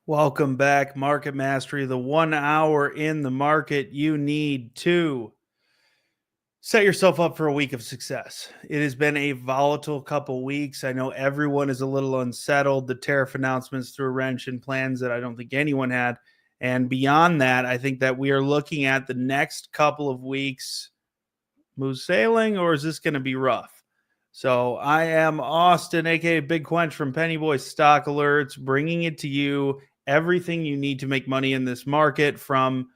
Welcome back, Market Mastery, the 1 hour in the market you need to set yourself up for a week of success. It has been a volatile couple weeks. I know everyone is a little unsettled. The tariff announcements threw a wrench in plans that I don't think anyone had. And beyond that, I think that we are looking at the next couple of weeks smooth sailing, or is this going to be rough? So I am Austin, aka Big Quench from Pennybo Stock Alerts, bringing it to you everything you need to make money in this market, from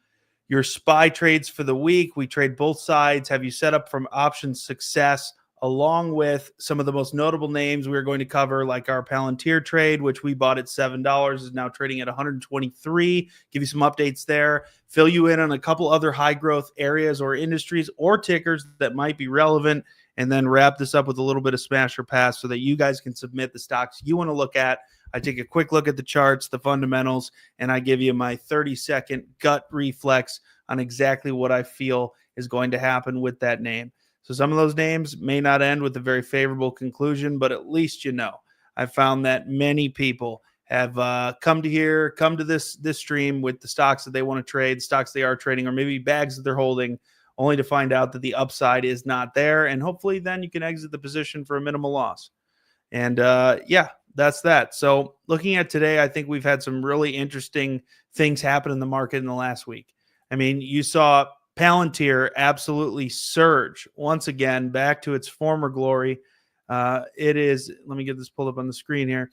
your SPY trades for the week. We trade both sides, have you set up from option success, along with some of the most notable names we're going to cover, like our Palantir trade, which we bought at $7, is now trading at 123. Give you some updates there, fill you in on a couple other high growth areas or industries or tickers that might be relevant, and then wrap this up with a little bit of smash or pass so that you guys can submit the stocks you want to look at. I take a quick look at the charts, the fundamentals, and I give you my 30-second gut reflex on exactly what I feel is going to happen with that name. So some of those names may not end with a very favorable conclusion, but at least you know. I found that many people have come to this stream with the stocks that they want to trade, stocks they are trading, or maybe bags that they're holding, only to find out that the upside is not there. And hopefully then you can exit the position for a minimal loss. And yeah, that's that. So looking at today, I think we've had some really interesting things happen in the market in the last week. I mean, you saw Palantir absolutely surge once again back to its former glory. It is, let me get this pulled up on the screen here.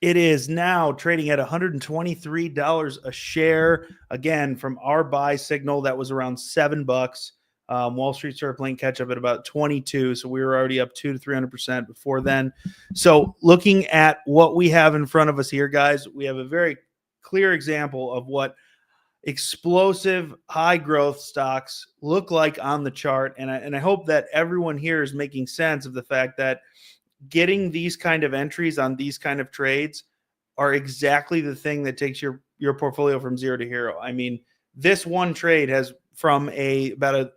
It is now trading at $123 a share. Again, from our buy signal, that was around $7. Wall Street started playing catch up at about 22, so we were already up 200 to 300% before then. So looking at what we have in front of us here, guys, we have a very clear example of what explosive high growth stocks look like on the chart. And I hope that everyone here is making sense of the fact that getting these kind of entries on these kind of trades are exactly the thing that takes your portfolio from zero to hero. I mean, this one trade has, from about a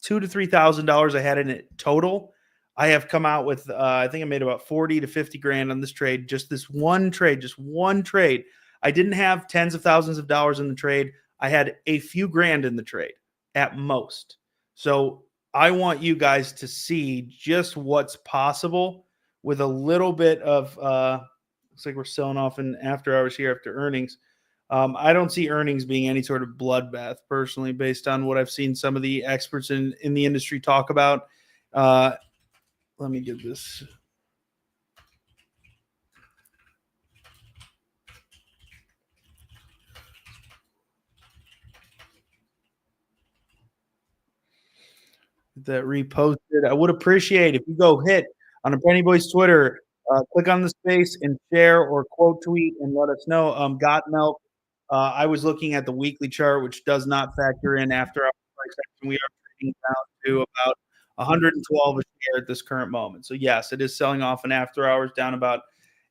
$2,000 to $3,000 I had in it total, I have come out with I think I made about 40 to 50 grand on this trade. Just this one trade, just one trade. I didn't have tens of thousands of dollars in the trade. I had a few grand in the trade at most. So I want you guys to see just what's possible with a little bit of looks like we're selling off in after hours here after earnings. I don't see earnings being any sort of bloodbath personally, based on what I've seen some of the experts in the industry talk about. Let me get this. That reposted. I would appreciate if you go hit on a Penny Boys Twitter, click on the space and share or quote tweet and let us know. Got milk. I was looking at the weekly chart, which does not factor in after our price action. We are trading down to about 112 a share at this current moment. So yes, it is selling off in after hours, down about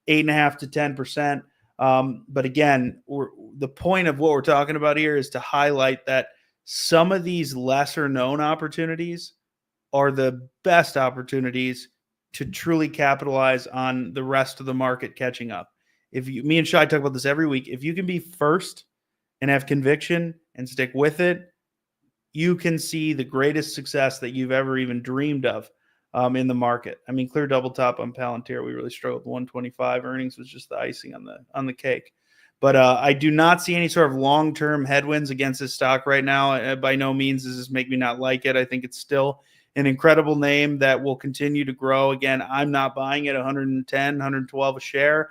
8.5 to 10%. But again, the point of what we're talking about here is to highlight that some of these lesser known opportunities are the best opportunities to truly capitalize on the rest of the market catching up. Me and Shay talk about this every week. If you can be first and have conviction and stick with it, you can see the greatest success that you've ever even dreamed of in the market. I mean, clear double top on Palantir. We really struggled with 125. Earnings was just the icing on the cake. But I do not see any sort of long-term headwinds against this stock right now. By no means does this make me not like it. I think it's still an incredible name that will continue to grow. Again, I'm not buying at 110, 112 a share.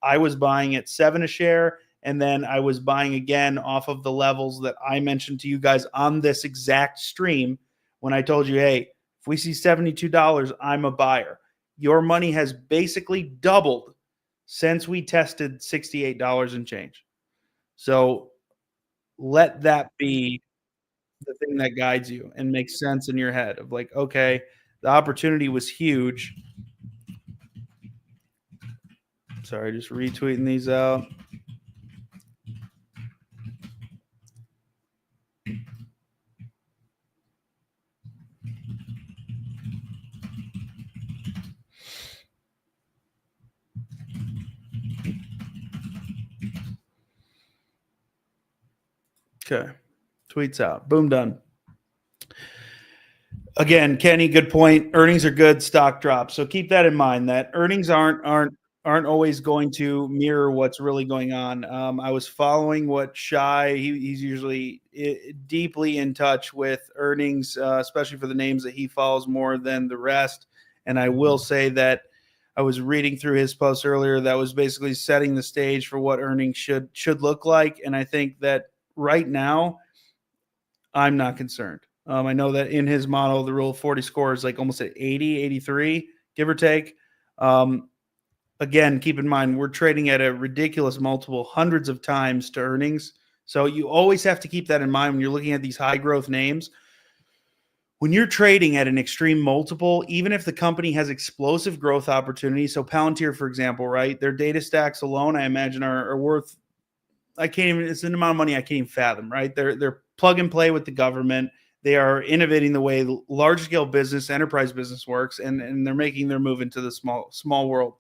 I was buying at 7 a share, and then I was buying again off of the levels that I mentioned to you guys on this exact stream when I told you, hey, if we see $72, I'm a buyer. Your money has basically doubled since we tested $68 and change. So let that be the thing that guides you and makes sense in your head of like, okay, the opportunity was huge. Sorry, just retweeting these out. Okay. Tweets out. Boom, done. Again, Kenny, good point. Earnings are good, stock drops. So keep that in mind that earnings aren't always going to mirror what's really going on. I was following what Shay, he's usually deeply in touch with earnings, especially for the names that he follows more than the rest. And I will say that I was reading through his post earlier that was basically setting the stage for what earnings should look like. And I think that right now, I'm not concerned. I know that in his model, the Rule of 40 score is like almost at 80, 83, give or take. Again, keep in mind, we're trading at a ridiculous multiple, hundreds of times to earnings. So you always have to keep that in mind when you're looking at these high growth names. When you're trading at an extreme multiple, even if the company has explosive growth opportunities, so Palantir, for example, right? Their data stacks alone, I imagine, are worth, it's an amount of money I can't even fathom, right? They're plug and play with the government. They are innovating the way large scale business, enterprise business works, and they're making their move into the small world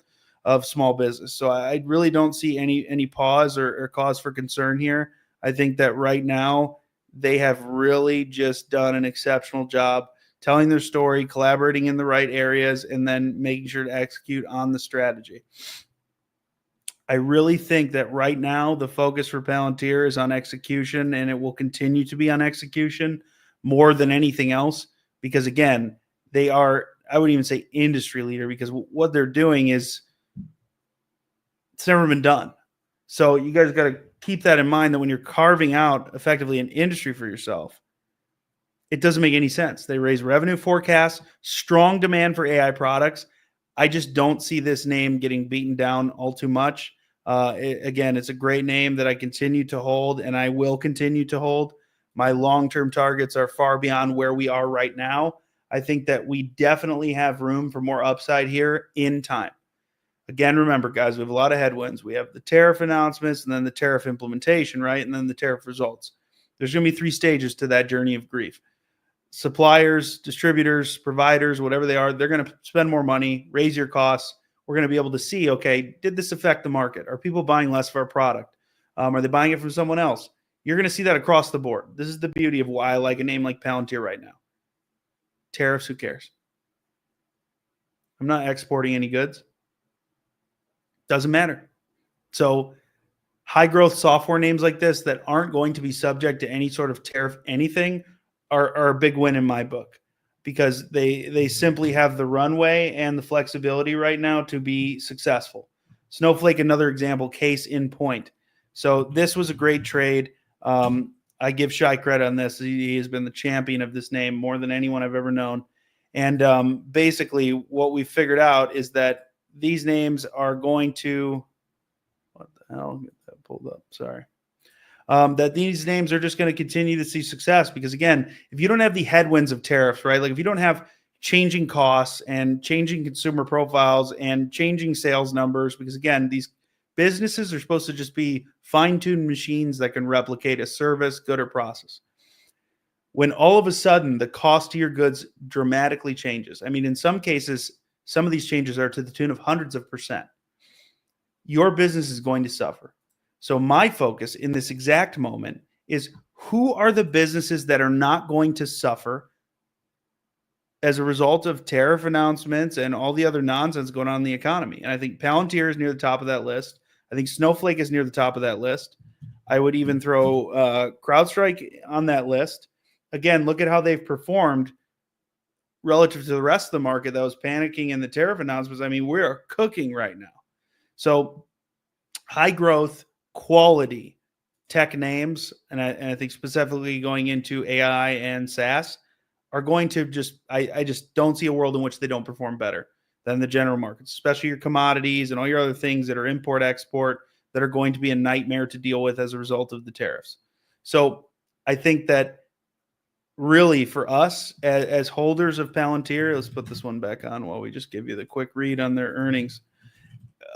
of small business. So I really don't see any pause or cause for concern here. I think that right now they have really just done an exceptional job telling their story, collaborating in the right areas, and then making sure to execute on the strategy. I really think that right now the focus for Palantir is on execution, and it will continue to be on execution more than anything else, because again, they are, I wouldn't even say industry leader, because what they're doing is, it's never been done. So you guys got to keep that in mind, that when you're carving out effectively an industry for yourself, it doesn't make any sense. They raise revenue forecasts, strong demand for AI products. I just don't see this name getting beaten down all too much. Again, it's a great name that I continue to hold, and I will continue to hold. My long-term targets are far beyond where we are right now. I think that we definitely have room for more upside here in time. Again, remember, guys, we have a lot of headwinds. We have the tariff announcements, and then the tariff implementation, right? And then the tariff results. There's going to be 3 stages to that journey of grief. Suppliers, distributors, providers, whatever they are, they're going to spend more money, raise your costs. We're going to be able to see, okay, did this affect the market? Are people buying less of our product? Are they buying it from someone else? You're going to see that across the board. This is the beauty of why I like a name like Palantir right now. Tariffs, who cares? I'm not exporting any goods. Doesn't matter. So high growth software names like this that aren't going to be subject to any sort of tariff anything are a big win in my book, because they simply have the runway and the flexibility right now to be successful. Snowflake, another example, case in point. So this was a great trade. I give Shay credit on this. He has been the champion of this name more than anyone I've ever known. And basically what we figured out is that these names are going to, what the hell? Get that pulled up. Sorry. That these names are just going to continue to see success, because again, if you don't have the headwinds of tariffs, right? Like if you don't have changing costs and changing consumer profiles and changing sales numbers, because again, these businesses are supposed to just be fine-tuned machines that can replicate a service, good, or process. When all of a sudden the cost of your goods dramatically changes, I mean, in some cases, some of these changes are to the tune of hundreds of %, your business is going to suffer. So my focus in this exact moment is, who are the businesses that are not going to suffer as a result of tariff announcements and all the other nonsense going on in the economy? And I think Palantir is near the top of that list. I think Snowflake is near the top of that list. I would even throw CrowdStrike on that list. Again, look at how they've performed relative to the rest of the market that was panicking in the tariff announcements. I mean, we are cooking right now. So high growth, quality tech names, and I think specifically going into AI and SaaS, are going to just, I just don't see a world in which they don't perform better than the general markets, especially your commodities and all your other things that are import, export, that are going to be a nightmare to deal with as a result of the tariffs. So I think that really for us as holders of Palantir, let's put this one back on while we just give you the quick read on their earnings.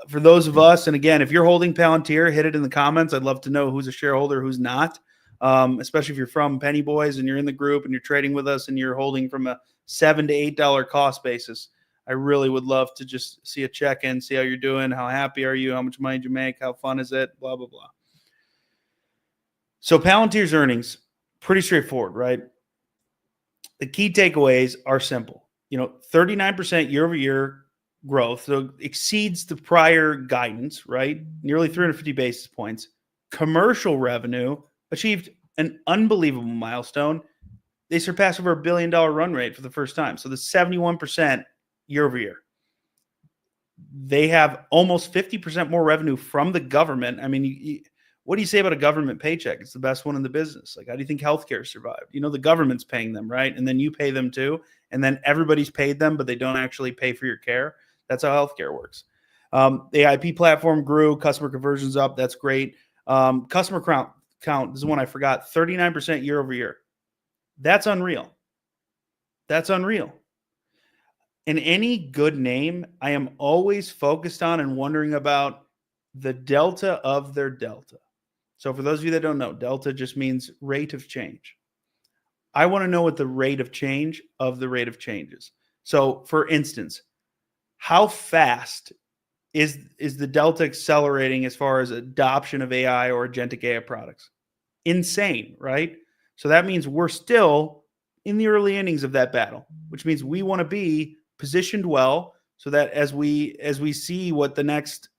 For those of us, and again, if you're holding Palantir, hit it in the comments. I'd love to know who's a shareholder, who's not, especially if you're from Penny Boys and you're in the group and you're trading with us and you're holding from a $7 to $8 cost basis. I really would love to just see a check-in, see how you're doing, how happy are you, how much money did you make, how fun is it, blah, blah, blah. So Palantir's earnings, pretty straightforward, right? The key takeaways are simple. 39% year over year growth, so exceeds the prior guidance, right? Nearly 350 basis points. Commercial revenue achieved an unbelievable milestone. They surpassed over $1 billion run rate for the first time. So the 71% year over year. They have almost 50% more revenue from the government. I mean, what do you say about a government paycheck? It's the best one in the business. Like, how do you think healthcare survived? The government's paying them, right? And then you pay them too. And then everybody's paid them, but they don't actually pay for your care. That's how healthcare works. The IP platform grew, customer conversions up. That's great. Customer count, this is one I forgot, 39% year over year. That's unreal. That's unreal. In any good name, I am always focused on and wondering about the delta of their delta. So for those of you that don't know, delta just means rate of change. I want to know what the rate of change of the rate of change is. So for instance, how fast is the delta accelerating as far as adoption of AI or agentic AI products? Insane, right? So that means we're still in the early innings of that battle, which means we want to be positioned well so that as we see what the next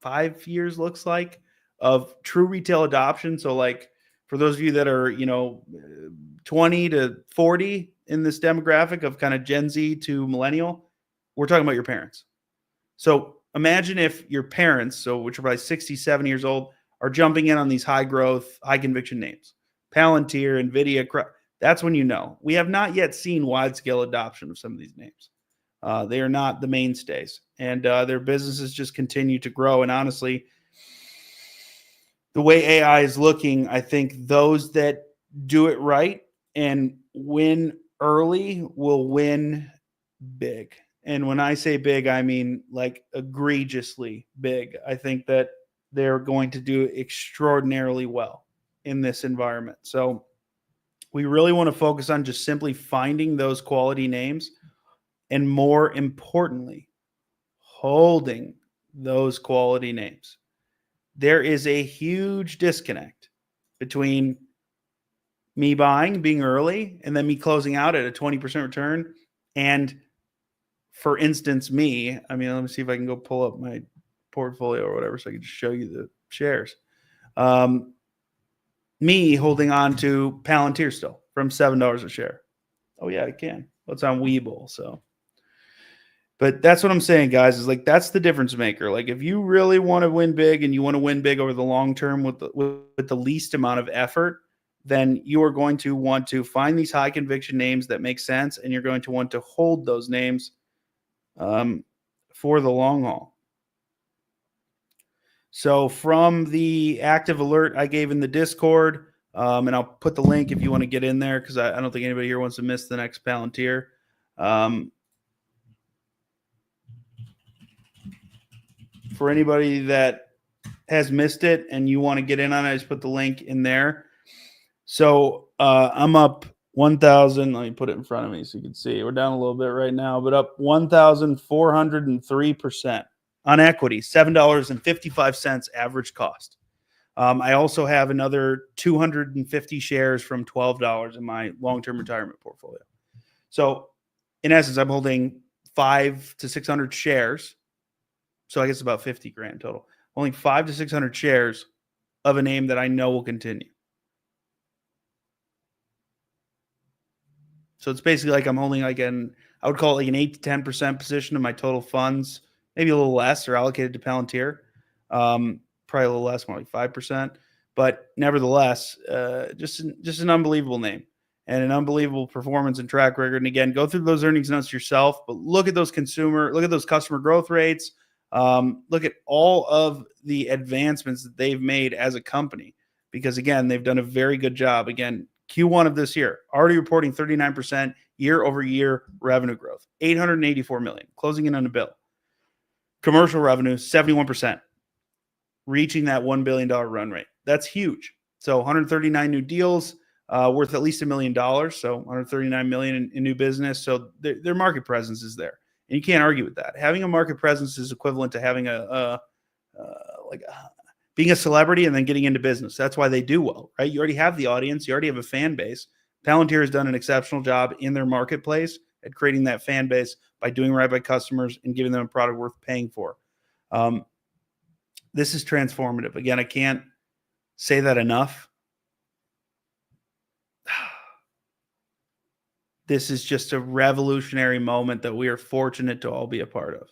5 years looks like of true retail adoption. So like for those of you that are, 20 to 40 in this demographic of kind of Gen Z to millennial, we're talking about your parents. So imagine if your parents, which are probably 60, 70 years old, are jumping in on these high growth, high conviction names. Palantir, NVIDIA, that's when we have not yet seen wide scale adoption of some of these names. They are not the mainstays, and their businesses just continue to grow. And honestly, the way AI is looking, I think those that do it right and win early will win big. And when I say big, I mean like egregiously big. I think that they're going to do extraordinarily well in this environment. So we really want to focus on just simply finding those quality names and, more importantly, holding those quality names. There is a huge disconnect between me being early, and then me closing out at a 20% return. And for instance, let me see if I can go pull up my portfolio or whatever so I can just show you the shares. Me holding on to Palantir still from $7 a share. Oh yeah, I can. Well, it's on Webull, so. But that's what I'm saying, guys, is like that's the difference maker. Like if you really want to win big and you want to win big over the long term with the least amount of effort, then you are going to want to find these high conviction names that make sense, and you're going to want to hold those names for the long haul. So from the active alert I gave in the Discord, and I'll put the link if you want to get in there because I don't think anybody here wants to miss the next Palantir. For anybody that has missed it and you want to get in on it, I just put the link in there. So I'm up 1,000. Let me put it in front of me so you can see. We're down a little bit right now, but up 1,403% on equity, $7.55 average cost. I also have another 250 shares from $12 in my long-term retirement portfolio. So in essence, I'm holding 500 to 600 shares. So I guess about 50 grand total. Only 500 to 600 shares of a name that I know will continue. So it's basically like I'm holding I would call it like an 8 to 10% position of my total funds, maybe a little less, are allocated to Palantir. Probably a little less, more like 5%. But nevertheless, just an unbelievable name and an unbelievable performance and track record. And again, go through those earnings notes yourself, but look at those customer growth rates. Look at all of the advancements that they've made as a company, because again, they've done a very good job. Again, Q1 of this year, already reporting 39% year over year revenue growth, $884 million, closing in on a bill. Commercial revenue, 71%, reaching that $1 billion run rate. That's huge. So 139 new deals worth at least $1 million. So 139 million in new business. So their market presence is there. And you can't argue with that. Having a market presence is equivalent to having being a celebrity and then getting into business. That's why they do well, right? You already have the audience. You already have a fan base. Palantir has done an exceptional job in their marketplace at creating that fan base by doing right by customers and giving them a product worth paying for. This is transformative. Again, I can't say that enough. This is just a revolutionary moment that we are fortunate to all be a part of.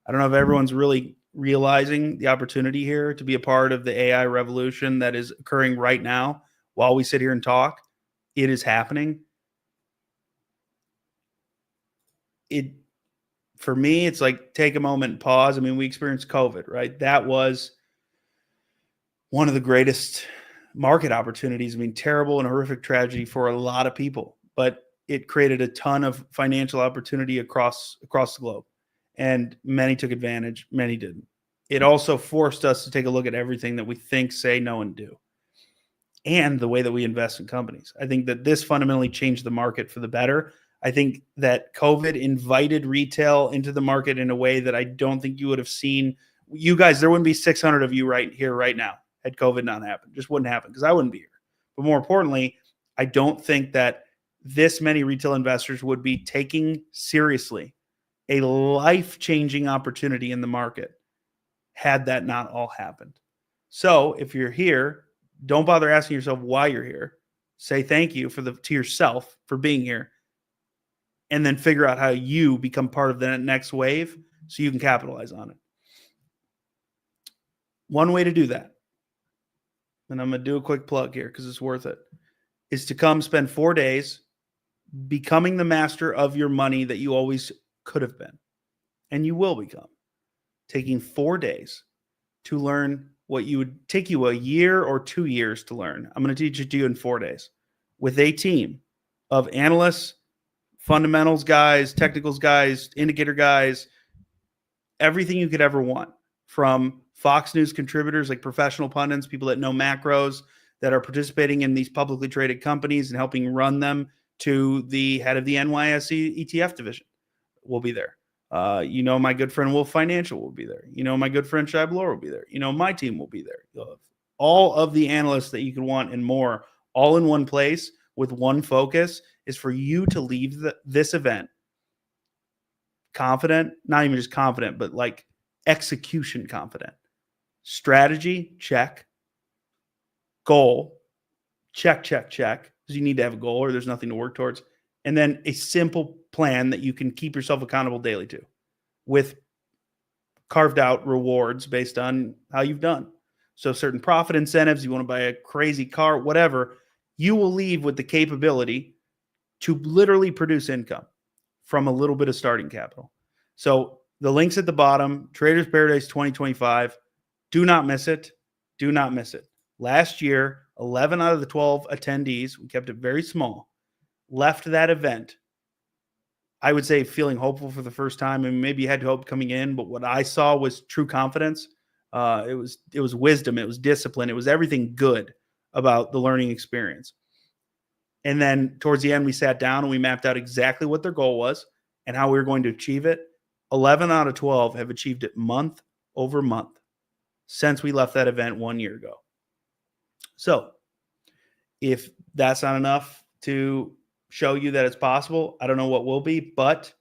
I don't know if everyone's really realizing the opportunity here to be a part of the AI revolution that is occurring right now while we sit here and talk. It is happening. For me, it's like take a moment and pause. I mean, we experienced COVID, right? That was one of the greatest market opportunities. I mean, terrible and horrific tragedy for a lot of people, but it created a ton of financial opportunity across the globe. And many took advantage, many didn't. It also forced us to take a look at everything that we think, say, know, and do, and the way that we invest in companies. I think that this fundamentally changed the market for the better. I think that COVID invited retail into the market in a way that I don't think you would have seen. You guys, there wouldn't be 600 of you right here, right now, had COVID not happened. Just wouldn't happen because I wouldn't be here. But more importantly, I don't think that this many retail investors would be taking seriously a life-changing opportunity in the market had that not all happened. So if you're here, don't bother asking yourself why you're here. Say thank you to yourself for being here, and then figure out how you become part of the next wave so you can capitalize on it. One way to do that, and I'm going to do a quick plug here because it's worth it, is to come spend 4 days becoming the master of your money that you always could have been, and you will become. Taking 4 days to learn what you would take you a year or 2 years to learn. I'm going to teach it to you in 4 days with a team of analysts, fundamentals guys, technicals guys, indicator guys, everything you could ever want, from Fox News contributors like professional pundits, people that know macros, that are participating in these publicly traded companies and helping run them, to the head of the NYSE ETF division will be there. My good friend Wolf Financial will be there. My good friend Shai Bloor will be there. My team will be there. All of the analysts that you could want and more, all in one place with one focus, is for you to leave this event confident, not even just confident, but like execution confident. Strategy, check. Goal, check, because you need to have a goal or there's nothing to work towards. And then a simple plan that you can keep yourself accountable daily to, with carved out rewards based on how you've done. So certain profit incentives, you want to buy a crazy car, whatever, you will leave with the capability to literally produce income from a little bit of starting capital. So the link's at the bottom, Traders Paradise 2025. Do not miss it. Do not miss it. Last year, 11 out of the 12 attendees, we kept it very small, left that event, I would say, feeling hopeful for the first time. And maybe you had hope coming in, but what I saw was true confidence. It was wisdom. It was discipline. It was everything good about the learning experience. And then towards the end, we sat down and we mapped out exactly what their goal was and how we were going to achieve it. 11 out of 12 have achieved it month over month since we left that event 1 year ago. So if that's not enough to show you that it's possible, I don't know what will be, but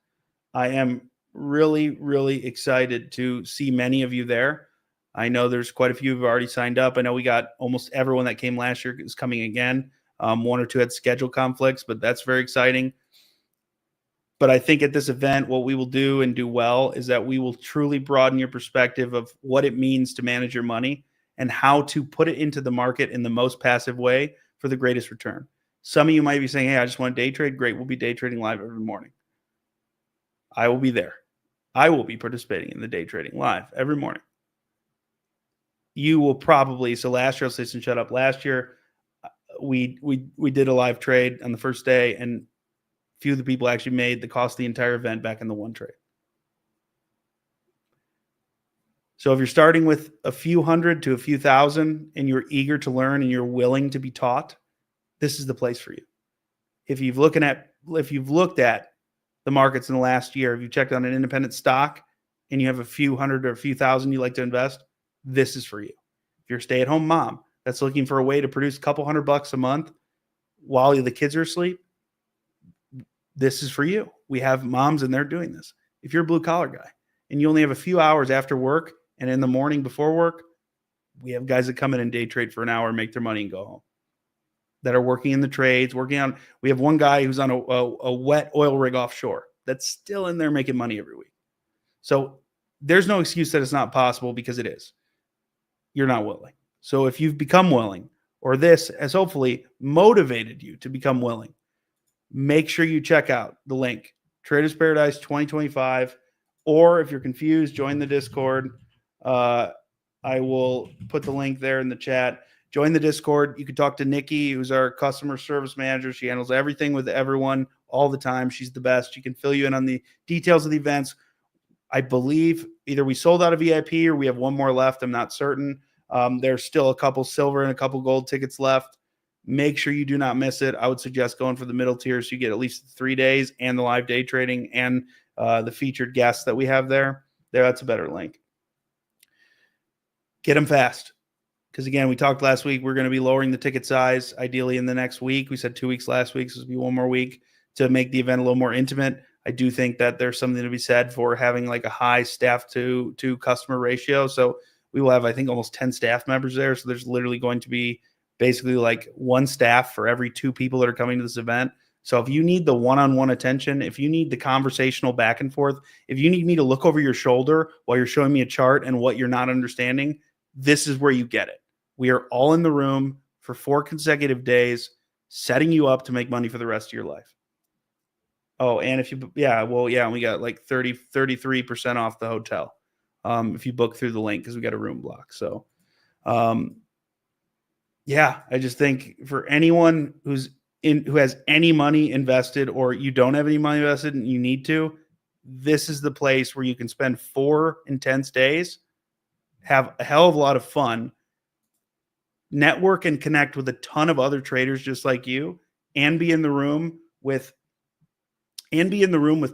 I am really, really excited to see many of you there. I know there's quite a few who've already signed up. I know we got almost everyone that came last year is coming again. 1 or 2 had schedule conflicts, but that's very exciting. But I think at this event, what we will do and do well is that we will truly broaden your perspective of what it means to manage your money and how to put it into the market in the most passive way for the greatest return. Some of you might be saying, hey, I just want to day trade. Great. We'll be day trading live every morning. I will be there. I will be participating in the day trading live every morning. You will probably, so last year, I'll say some shut up. Last year, we did a live trade on the first day, and few of the people actually made the cost of the entire event back in the one trade. So if you're starting with a few hundred to a few thousand and you're eager to learn and you're willing to be taught, this is the place for you. If you've looked at the markets in the last year, if you checked on an independent stock and you have a few hundred or a few thousand you'd like to invest, this is for you. if you're a stay-at-home mom that's looking for a way to produce a couple $100 a month while the kids are asleep, this is for you. We have moms in there doing this. If you're a blue collar guy and you only have a few hours after work and in the morning before work, we have guys that come in and day trade for an hour, make their money and go home, that are working in the trades, we have one guy who's on a wet oil rig offshore that's still in there making money every week. So there's no excuse that it's not possible, because it is. You're not willing. So if you've become willing, or this has hopefully motivated you to become willing, make sure you check out the link, Traders Paradise 2025, or if you're confused, join the Discord. I will put the link there in the chat. Join the Discord. You can talk to Nikki, who's our customer service manager. She handles everything with everyone all the time. She's the best. She can fill you in on the details of the events. I believe either we sold out of VIP or we have one more left. I'm not certain. There's still a couple silver and a couple gold tickets left. Make sure you do not miss it. I would suggest going for the middle tier so you get at least 3 days and the live day trading and the featured guests that we have there. That's a better link. Get them fast. Because again, we talked last week, we're going to be lowering the ticket size ideally in the next week. We said 2 weeks last week, so this will be one more week to make the event a little more intimate. I do think that there's something to be said for having like a high staff to customer ratio. So we will have, I think, almost 10 staff members there. So there's literally going to be basically like one staff for every 2 people that are coming to this event. So if you need the one-on-one attention, if you need the conversational back and forth, if you need me to look over your shoulder while you're showing me a chart and what you're not understanding, this is where you get it. We are all in the room for 4 consecutive days, setting you up to make money for the rest of your life. Oh, and if you, we got like 33% off the hotel if you book through the link, because we got a room block. So, I just think for anyone who has any money invested, or you don't have any money invested and you need to, this is the place where you can spend 4 intense days, have a hell of a lot of fun, network and connect with a ton of other traders just like you, and be in the room with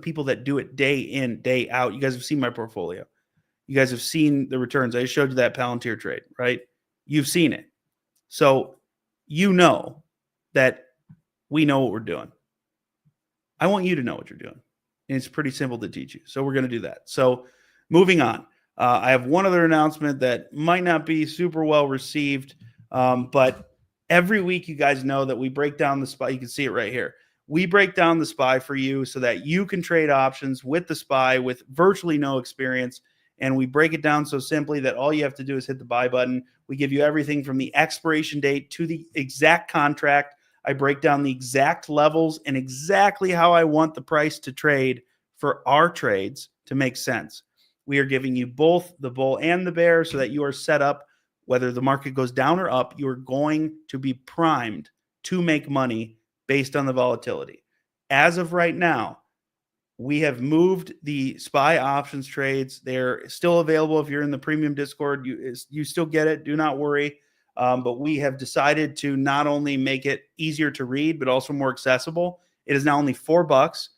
people that do it day in, day out. You guys have seen my portfolio. You guys have seen the returns. I showed you that Palantir trade, right? You've seen it. So you know that we know what we're doing. I want you to know what you're doing. And it's pretty simple to teach you. So we're going to do that. So moving on. I have one other announcement that might not be super well received, but every week you guys know that we break down the SPY. You can see it right here. We break down the SPY for you so that you can trade options with the SPY with virtually no experience. And we break it down so simply that all you have to do is hit the buy button. We give you everything from the expiration date to the exact contract. I break down the exact levels and exactly how I want the price to trade for our trades to make sense. We are giving you both the bull and the bear so that you are set up, whether the market goes down or up, you are going to be primed to make money based on the volatility. As of right now, we have moved the SPY options trades. They're still available if you're in the premium Discord. You still get it. Do not worry. But we have decided to not only make it easier to read, but also more accessible. It is now only $4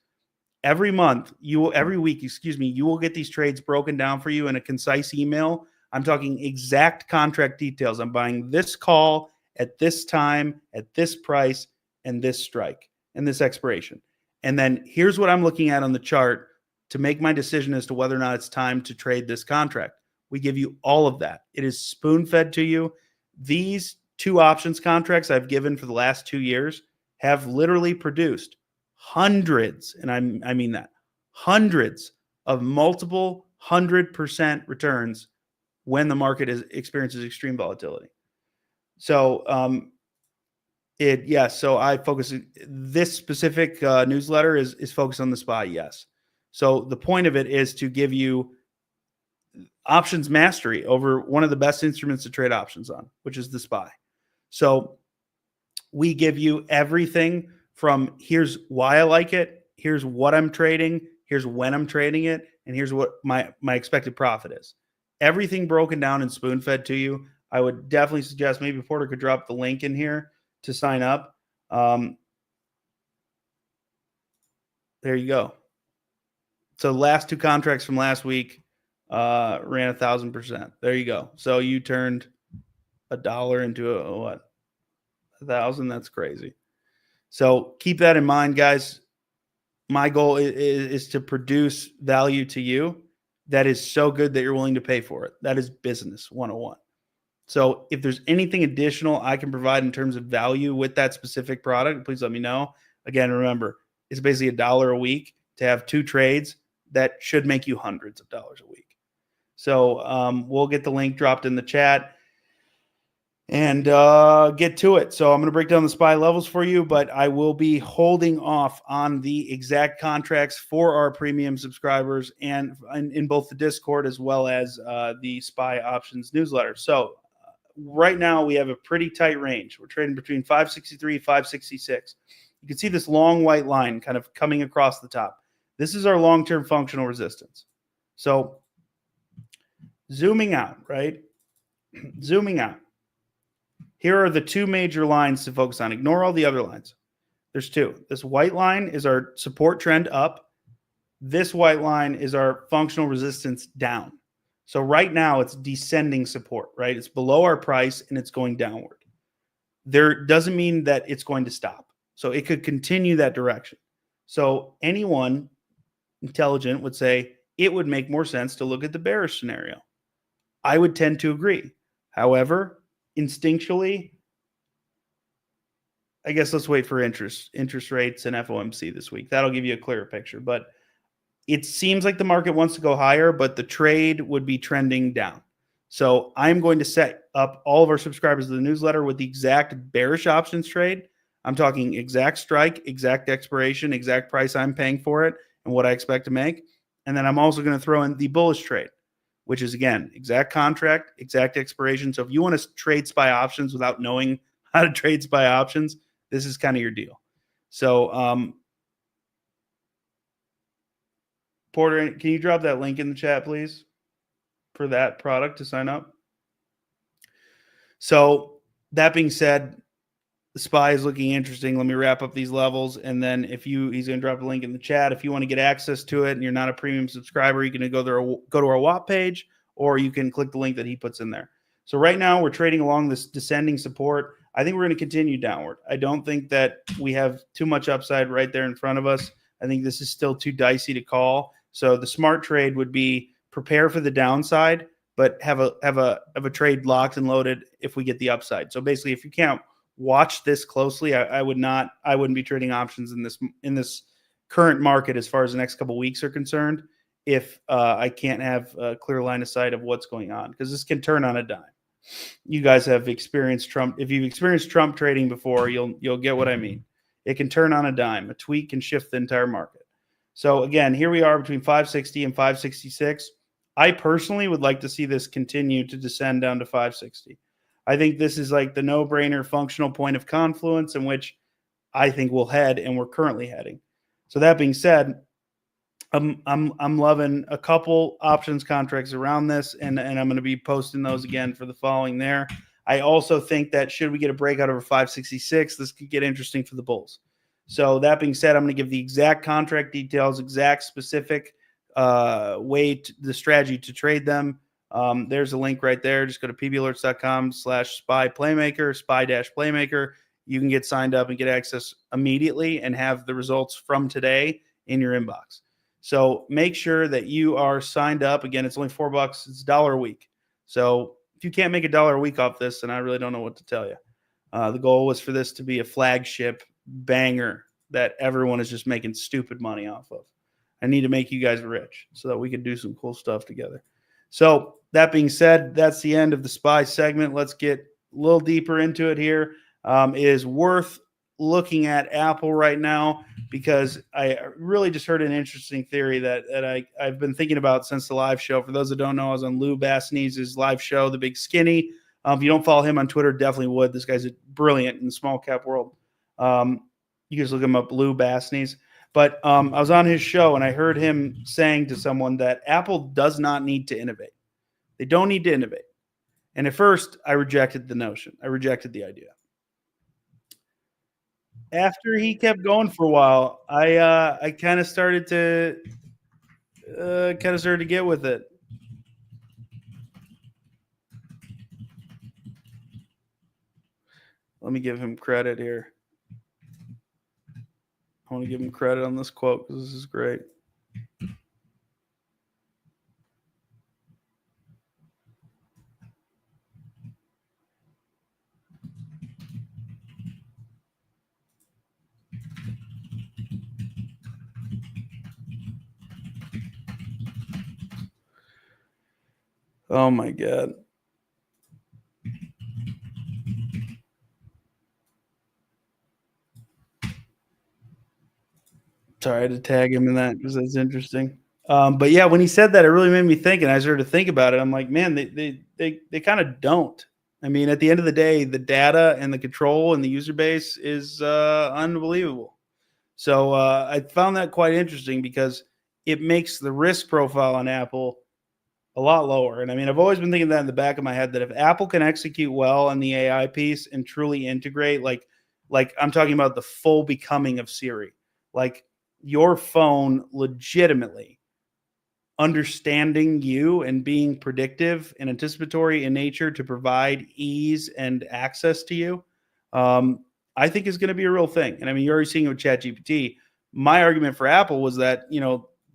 every month. Every week, you will get these trades broken down for you in a concise email. I'm talking exact contract details. I'm buying this call at this time, at this price, and this strike, and this expiration. And then here's what I'm looking at on the chart to make my decision as to whether or not it's time to trade this contract. We give you all of that. It is spoon-fed to you. These 2 options contracts I've given for the last 2 years have literally produced hundreds, and I mean that, hundreds of multiple 100% returns when the market experiences extreme volatility. So, so I focus, this specific newsletter is focused on the SPY, yes. So the point of it is to give you options mastery over one of the best instruments to trade options on, which is the SPY. So we give you everything from here's why I like it, here's what I'm trading, here's when I'm trading it, and here's what my expected profit is. Everything broken down and spoon-fed to you. I would definitely suggest maybe Porter could drop the link in here to sign up. There you go. So the last 2 contracts from last week ran 1,000%. There you go. So you turned $1 into a 1,000. That's crazy. So keep that in mind, guys. My goal is to produce value to you that is so good that you're willing to pay for it. That is business 101. So if there's anything additional I can provide in terms of value with that specific product, please let me know. Again, remember, it's basically $1 a week to have 2 trades that should make you hundreds of dollars a week. So we'll get the link dropped in the chat and get to it. So I'm going to break down the SPY levels for you, but I will be holding off on the exact contracts for our premium subscribers and in both the Discord as well as the SPY options newsletter. So right now we have a pretty tight range. We're trading between 563, 566. You can see this long white line kind of coming across the top. This is our long-term functional resistance. So zooming out, right? Zooming out. Here are the 2 major lines to focus on. Ignore all the other lines. There's 2. This white line is our support trend up. This white line is our functional resistance down. So right now it's descending support, right? It's below our price and it's going downward. There doesn't mean that it's going to stop. So it could continue that direction. So anyone intelligent would say it would make more sense to look at the bearish scenario. I would tend to agree. However, instinctually, I guess let's wait for interest rates and FOMC this week. That'll give you a clearer picture. But it seems like the market wants to go higher, but the trade would be trending down. So I'm going to set up all of our subscribers to the newsletter with the exact bearish options trade. I'm talking exact strike, exact expiration, exact price I'm paying for it, and what I expect to make. And then I'm also going to throw in the bullish trade, which is, again, exact contract, exact expiration. So if you want to trade SPY options without knowing how to trade SPY options, this is kind of your deal. So, Porter, can you drop that link in the chat, please, for that product to sign up? So that being said, the SPY is looking interesting. Let me wrap up these levels. And then he's going to drop a link in the chat. If you want to get access to it and you're not a premium subscriber, you can go to our WAP page, or you can click the link that he puts in there. So right now we're trading along this descending support. I think we're going to continue downward. I don't think that we have too much upside right there in front of us. I think this is still too dicey to call. So the smart trade would be prepare for the downside, but have a trade locked and loaded if we get the upside. So basically, if you can't watch this closely, I wouldn't be trading options in this current market as far as the next couple of weeks are concerned, if I can't have a clear line of sight of what's going on, because this can turn on a dime. You guys have experienced Trump. If you've experienced Trump trading before, you'll get what I mean. It can turn on a dime. A tweet can shift the entire market. So again, here we are between 560 and 566. I personally would like to see this continue to descend down to 560. I think this is like the no-brainer functional point of confluence in which I think we'll head, and we're currently heading. So that being said, I'm loving a couple options contracts around this, and I'm going to be posting those again for the following there. I also think that should we get a breakout over 566, this could get interesting for the bulls. So that being said, I'm going to give the exact contract details, exact specific the strategy to trade them. There's a link right there. Just go to pbalerts.com/spy-playmaker, spy-playmaker. You can get signed up and get access immediately and have the results from today in your inbox. So make sure that you are signed up. Again, it's only $4. It's $1 a week. So if you can't make $1 a week off this, then I really don't know what to tell you. The goal was for this to be a flagship banger that everyone is just making stupid money off of. I need to make you guys rich so that we can do some cool stuff together. So that being said, that's the end of the SPY segment. Let's get a little deeper into it here. It is worth looking at Apple right now because I really just heard an interesting theory that I've been thinking about since the live show. For those that don't know, I was on Lou Bassnee's live show, The Big Skinny. If you don't follow him on Twitter, definitely would. This guy's brilliant in the small cap world. You just look him up, Lou Bassnee's. But I was on his show, and I heard him saying to someone that Apple does not need to innovate. They don't need to innovate. And at first, I rejected the notion. I rejected the idea. After he kept going for a while, I kind of started to get with it. Let me give him credit here. I want to give him credit on this quote because this is great. Oh my God. Sorry, I had to tag him in that because that's interesting. But yeah, when he said that, it really made me think, and I started to think about it. I'm like, man, they kind of don't. I mean, at the end of the day, the data and the control and the user base is unbelievable. So I found that quite interesting because it makes the risk profile on Apple a lot lower. And I mean, I've always been thinking that in the back of my head that if Apple can execute well on the AI piece and truly integrate, like I'm talking about the full becoming of Siri, like your phone legitimately understanding you and being predictive and anticipatory in nature to provide ease and access to you, I think is going to be a real thing. And I mean, you're already seeing it with ChatGPT. My argument for Apple was that,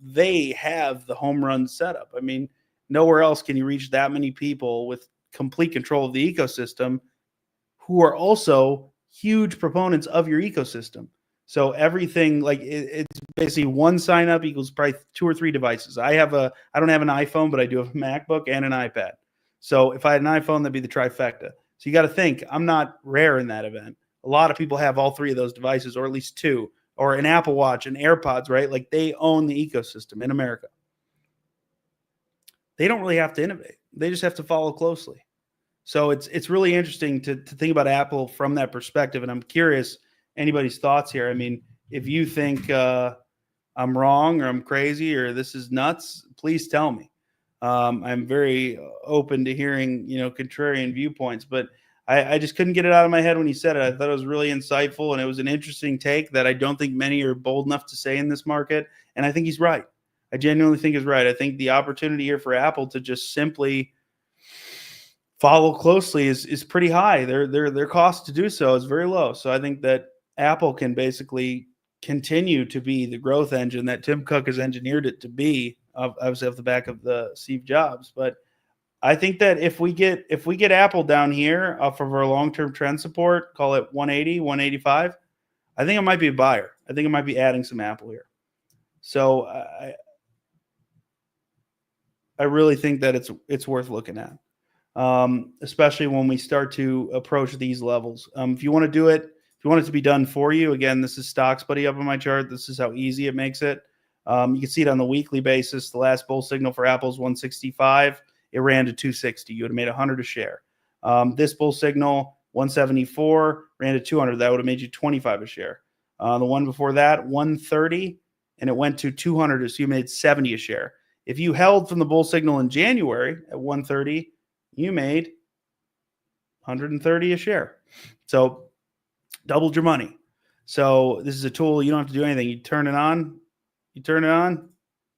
they have the home run setup. I mean, nowhere else can you reach that many people with complete control of the ecosystem who are also huge proponents of your ecosystem. So everything, like it's basically one sign up equals probably 2 or 3 devices. I don't have an iPhone, but I do have a MacBook and an iPad. So if I had an iPhone, that'd be the trifecta. So you got to think, I'm not rare in that event. A lot of people have all 3 of those devices, or at least 2, or an Apple Watch and AirPods, right? Like they own the ecosystem in America. They don't really have to innovate. They just have to follow closely. So it's really interesting to think about Apple from that perspective. And I'm curious anybody's thoughts here. I mean, if you think I'm wrong or I'm crazy or this is nuts, please tell me. I'm very open to hearing, contrarian viewpoints, but I just couldn't get it out of my head when he said it. I thought it was really insightful and it was an interesting take that I don't think many are bold enough to say in this market. And I think he's right. I genuinely think he's right. I think the opportunity here for Apple to just simply follow closely is pretty high. Their cost to do so is very low. So I think that Apple can basically continue to be the growth engine that Tim Cook has engineered it to be, obviously off the back of the Steve Jobs. But I think that if we get Apple down here off of our long-term trend support, call it 180, 185, I think it might be a buyer. I think it might be adding some Apple here. So I really think that it's worth looking at. Especially when we start to approach these levels. If you want to do it, if you want it to be done for you, again, this is StockSbuddy up on my chart. This is how easy it makes it. You can see it on the weekly basis. The last bull signal for Apple is 165. It ran to 260. You would have made 100 a share. This bull signal, 174, ran to 200. That would have made you 25 a share. The one before that, 130, and it went to 200, so you made 70 a share. If you held from the bull signal in January at 130, you made 130 a share. So doubled your money. So this is a tool. You don't have to do anything. You turn it on, you turn it on,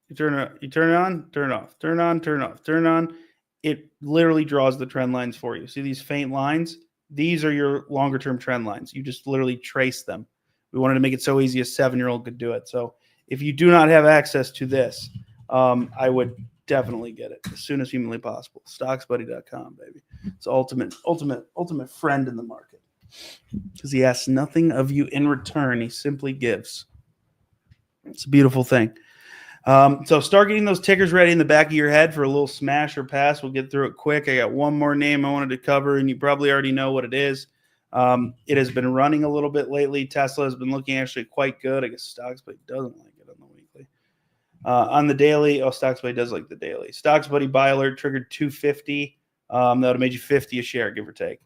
you turn it on, turn it off, turn it on, turn it off, turn it on. It literally draws the trend lines for you. See these faint lines? These are your longer term trend lines. You just literally trace them. We wanted to make it so easy a 7-year-old could do it. So if you do not have access to this, I would definitely get it as soon as humanly possible. StockSbuddy.com, baby. It's ultimate friend in the market because he asks nothing of you in return. He simply gives. It's a beautiful thing. So start getting those tickers ready in the back of your head for a little smash or pass. We'll get through it quick. I got one more name I wanted to cover, and you probably already know what it is. It has been running a little bit lately. Tesla has been looking actually quite good. I guess StockSbuddy doesn't like it on the weekly. On the daily, StockSbuddy does like the daily. StockSbuddy buy alert triggered 250. That would have made you 50 a share, give or take.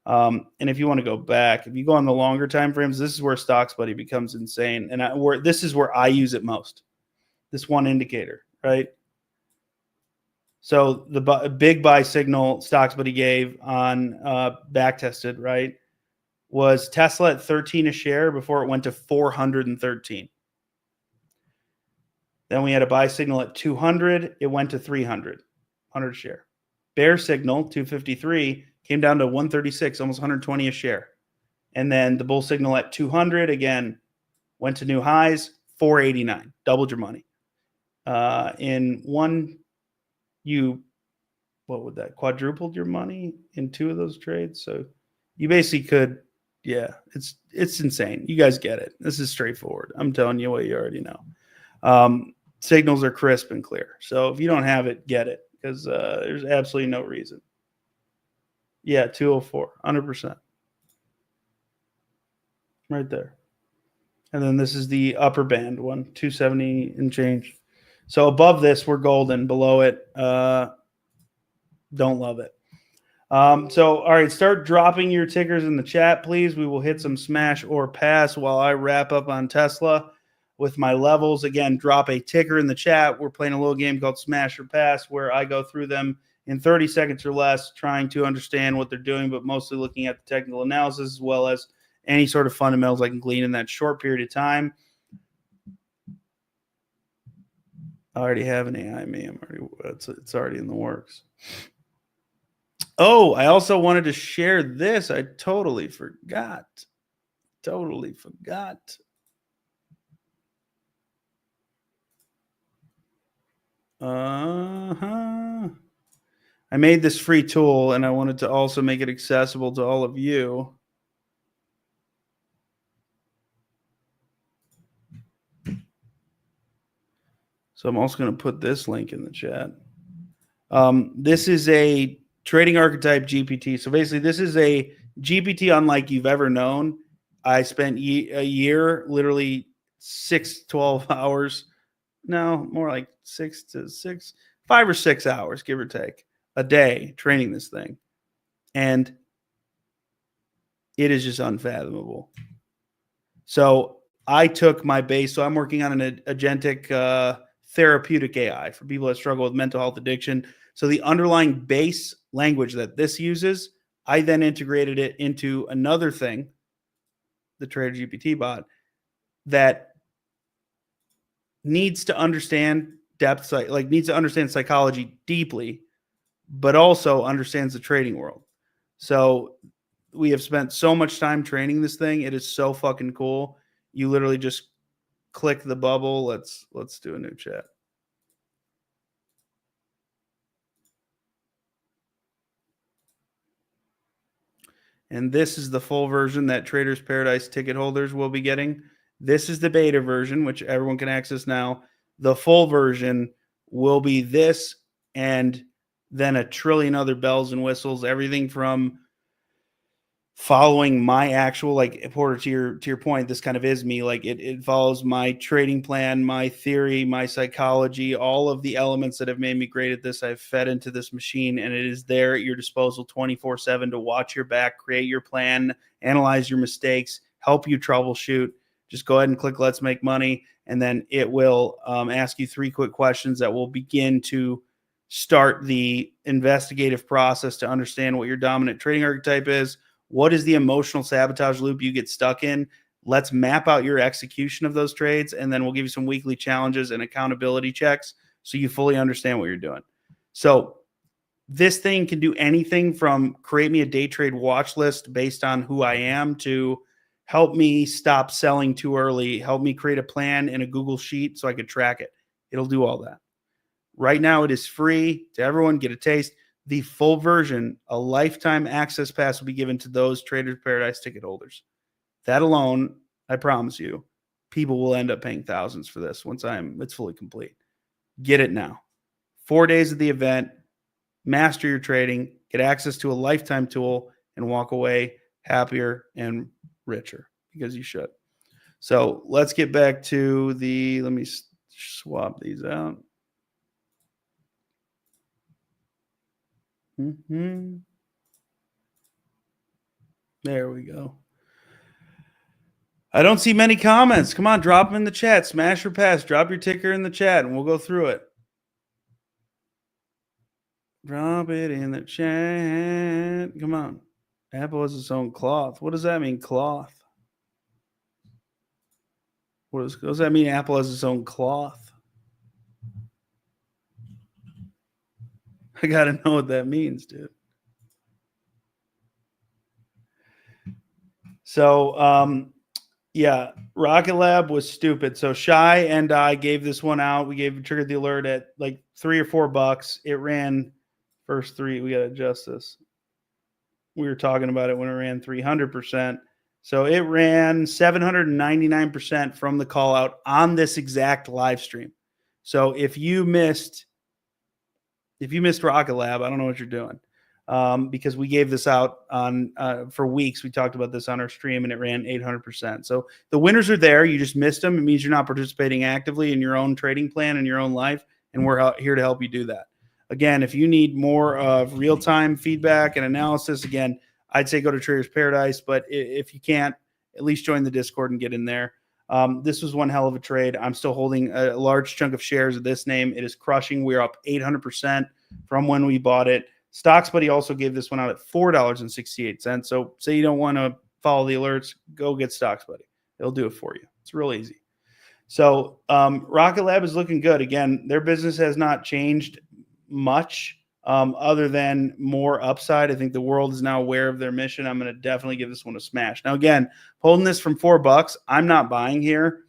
And if you want to go back, if you go on the longer time frames, this is where StockSbuddy becomes insane. And this is where I use it most. This one indicator, right? So the big buy signal StockSbuddy gave on back tested, right, was Tesla at 13 a share before it went to 413. Then we had a buy signal at 200. It went to 300, 100 a share. Bear signal, 253, came down to 136, almost 120 a share. And then the bull signal at 200, again, went to new highs, 489, doubled your money. In one, what would that, quadrupled your money in 2 of those trades? So you basically could, yeah, it's insane. You guys get it. This is straightforward. I'm telling you what you already know. Signals are crisp and clear. So if you don't have it, get it, because there's absolutely no reason. Yeah, 204, 100%. Right there. And then this is the upper band one, 270 and change. So above this, we're golden. Below it, don't love it. So, all right, start dropping your tickers in the chat, please. We will hit some smash or pass while I wrap up on Tesla with my levels. Again, drop a ticker in the chat. We're playing a little game called Smash or Pass where I go through them in 30 seconds or less, trying to understand what they're doing, but mostly looking at the technical analysis as well as any sort of fundamentals I can glean in that short period of time. I already have an AI meme. It's already in the works. Oh, I also wanted to share this. I totally forgot. I made this free tool, and I wanted to also make it accessible to all of you. So I'm also going to put this link in the chat. This is a trading archetype GPT. So basically, this is a GPT unlike you've ever known. I spent a year, literally 12 hours. No, more like 5 or 6 hours, give or take, a day training this thing. And it is just unfathomable. So I took my base. So I'm working on an agentic therapeutic AI for people that struggle with mental health addiction. So the underlying base language that this uses, I then integrated it into another thing, the Trader GPT bot, that needs to understand needs to understand psychology deeply, but also understands the trading world. So we have spent so much time training this thing. It is so fucking cool. You literally just click the bubble. Let's do a new chat. And this is the full version that Traders Paradise ticket holders will be getting. This is the beta version, which everyone can access now. The full version will be this and then a trillion other bells and whistles, everything from following my actual, like, Porter, to your point, this kind of is me. Like it follows my trading plan, my theory, my psychology, all of the elements that have made me great at this. I've fed into this machine, and it is there at your disposal 24/7 to watch your back, create your plan, analyze your mistakes, help you troubleshoot. Just go ahead and click Let's Make Money, and then it will ask you 3 quick questions that will begin to start the investigative process to understand what your dominant trading archetype is. What is the emotional sabotage loop you get stuck in? Let's map out your execution of those trades, and then we'll give you some weekly challenges and accountability checks so you fully understand what you're doing. So this thing can do anything from create me a day trade watch list based on who I am to help me stop selling too early, help me create a plan in a Google Sheet so I could track it. It'll do all that. Right now, it is free to everyone. Get a taste. The full version, a lifetime access pass, will be given to those Traders Paradise ticket holders. That alone, I promise you, people will end up paying thousands for this once it's fully complete. Get it now. 4 days of the event, master your trading, get access to a lifetime tool, and walk away happier and richer, because you should. So let's get back to let me swap these out. There we go. I don't see many comments. Come on, drop them in the chat. Smash or pass. Drop your ticker in the chat, and we'll go through it. Drop it in the chat. Come on. Apple has its own cloth. What does that mean, cloth? What does that mean, Apple has its own cloth? I got to know what that means, dude. So, yeah, Rocket Lab was stupid. So Shy and I gave this one out. We triggered the alert at like $3 or $4. It ran first three. We got to adjust this. We were talking about it when it ran 300%. So it ran 799% from the call out on this exact live stream. So if you missed Rocket Lab, I don't know what you're doing. Because we gave this out on for weeks. We talked about this on our stream, and it ran 800%. So the winners are there. You just missed them. It means you're not participating actively in your own trading plan in your own life, and we're here to help you do that. Again, if you need more of real-time feedback and analysis, again, I'd say go to Trader's Paradise. But if you can't, at least join the Discord and get in there. This was one hell of a trade. I'm still holding a large chunk of shares of this name. It is crushing. We're up 800% from when we bought it. StockSavvyShay also gave this one out at $4.68. So say you don't want to follow the alerts, go get StockSavvyShay. It'll do it for you. It's real easy. So Rocket Lab is looking good. Again, their business has not changed much other than more upside. I think the world is now aware of their mission. I'm going to definitely give this one a smash. Now, again, holding this from $4, I'm not buying here.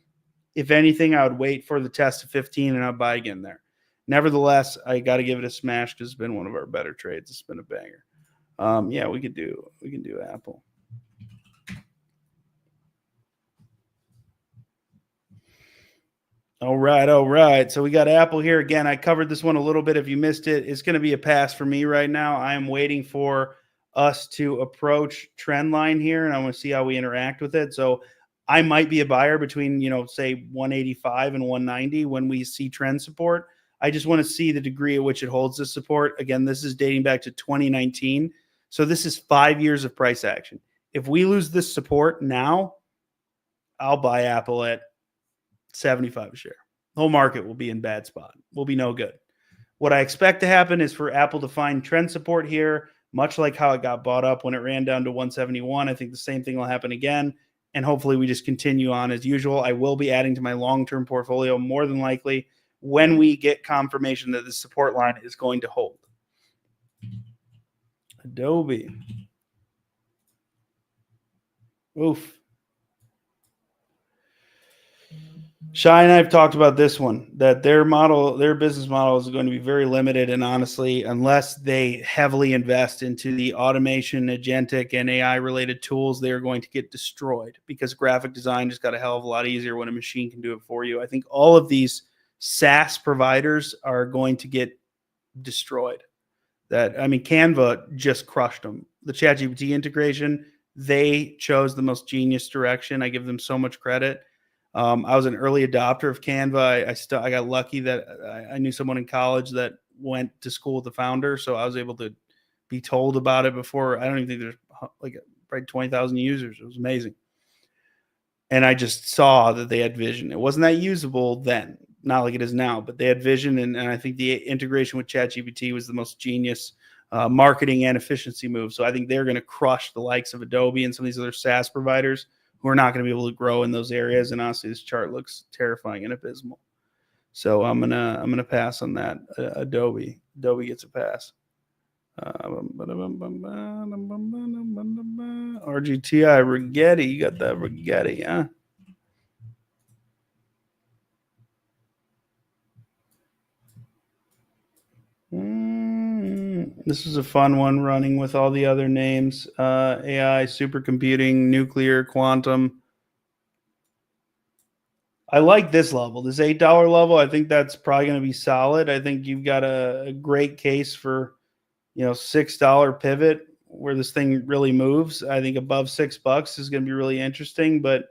If anything, I would wait for the test of 15 and I'll buy again there. Nevertheless, I got to give it a smash because it's been one of our better trades. It's been a banger. Yeah, we can do Apple. All right. So we got Apple here again. I covered this one a little bit. If you missed it, it's going to be a pass for me right now. I am waiting for us to approach trend line here, and I want to see how we interact with it. So I might be a buyer between, say 185 and 190 when we see trend support. I just want to see the degree at which it holds this support. Again, this is dating back to 2019. So this is 5 years of price action. If we lose this support now, I'll buy Apple at 75 a share. The whole market will be in bad spot. Will be no good. What I expect to happen is for Apple to find trend support here, much like how it got bought up when it ran down to 171. I think the same thing will happen again. And hopefully we just continue on as usual. I will be adding to my long-term portfolio more than likely when we get confirmation that the support line is going to hold. Adobe. Oof. Shy and I have talked about this one, that their business model is going to be very limited. And honestly, unless they heavily invest into the automation, agentic, and AI-related tools, they are going to get destroyed because graphic design just got a hell of a lot easier when a machine can do it for you. I think all of these SaaS providers are going to get destroyed. Canva just crushed them. The ChatGPT integration, they chose the most genius direction. I give them so much credit. I was an early adopter of Canva. I got lucky that I knew someone in college that went to school with the founder, so I was able to be told about it before. I don't even think there's probably 20,000 users. It was amazing. And I just saw that they had vision. It wasn't that usable then, not like it is now, but they had vision. And I think the integration with ChatGPT was the most genius marketing and efficiency move. So I think they're going to crush the likes of Adobe and some of these other SaaS providers who are not going to be able to grow in those areas. And honestly, this chart looks terrifying and abysmal. So I'm gonna pass on that. Adobe gets a pass. RGTI Rigetti, you got that Rigetti, huh? This is a fun one, running with all the other names: AI, supercomputing, nuclear, quantum. I like this level, this $8 level. I think that's probably going to be solid. I think you've got a great case for, $6 pivot where this thing really moves. I think above $6 is going to be really interesting. But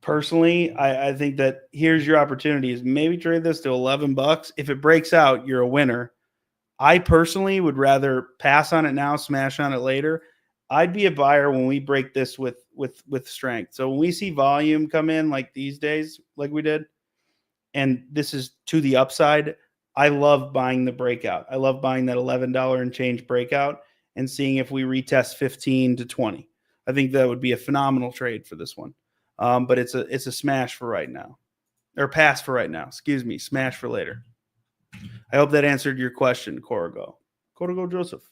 personally, I think that here's your opportunity: is maybe trade this to $11. If it breaks out, you're a winner. I personally would rather pass on it now, smash on it later. I'd be a buyer when we break this with strength. So when we see volume come in like these days, like we did, and this is to the upside, I love buying the breakout. I love buying that $11 and change breakout and seeing if we retest 15 to 20. I think that would be a phenomenal trade for this one. But it's a smash for right now, or pass for right now. Excuse me, smash for later. I hope that answered your question, Corrigo Joseph.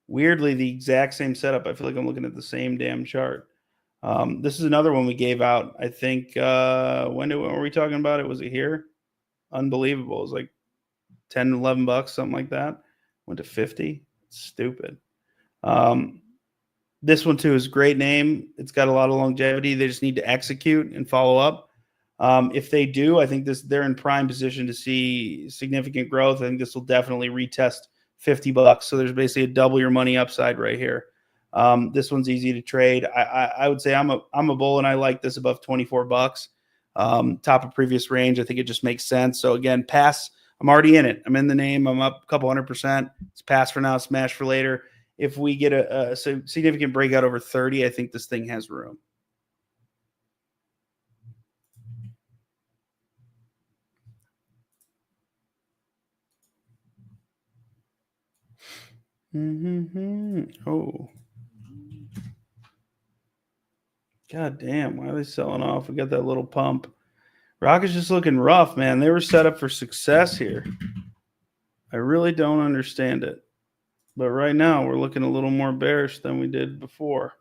Weirdly, the exact same setup. I feel like I'm looking at the same damn chart. This is another one we gave out. I think when were we talking about it? Was it here? Unbelievable. It was like 10, 11 bucks, something like that. Went to 50. Stupid. This one too is a great name. It's got a lot of longevity. They just need to execute and follow up. If they do, I think they're in prime position to see significant growth. I think this will definitely retest 50 bucks. So there's basically a double your money upside right here. This one's easy to trade. I would say I'm a bull, and I like this above 24 bucks. Top of previous range. I think it just makes sense. So again, pass. I'm already in it. I'm in the name. I'm up a couple 100%. It's pass for now, smash for later. If we get a significant breakout over 30, I think this thing has room. Oh. God damn, why are they selling off? We got that little pump. Rocket's just looking rough, man. They were set up for success here. I really don't understand it. But right now, we're looking a little more bearish than we did before.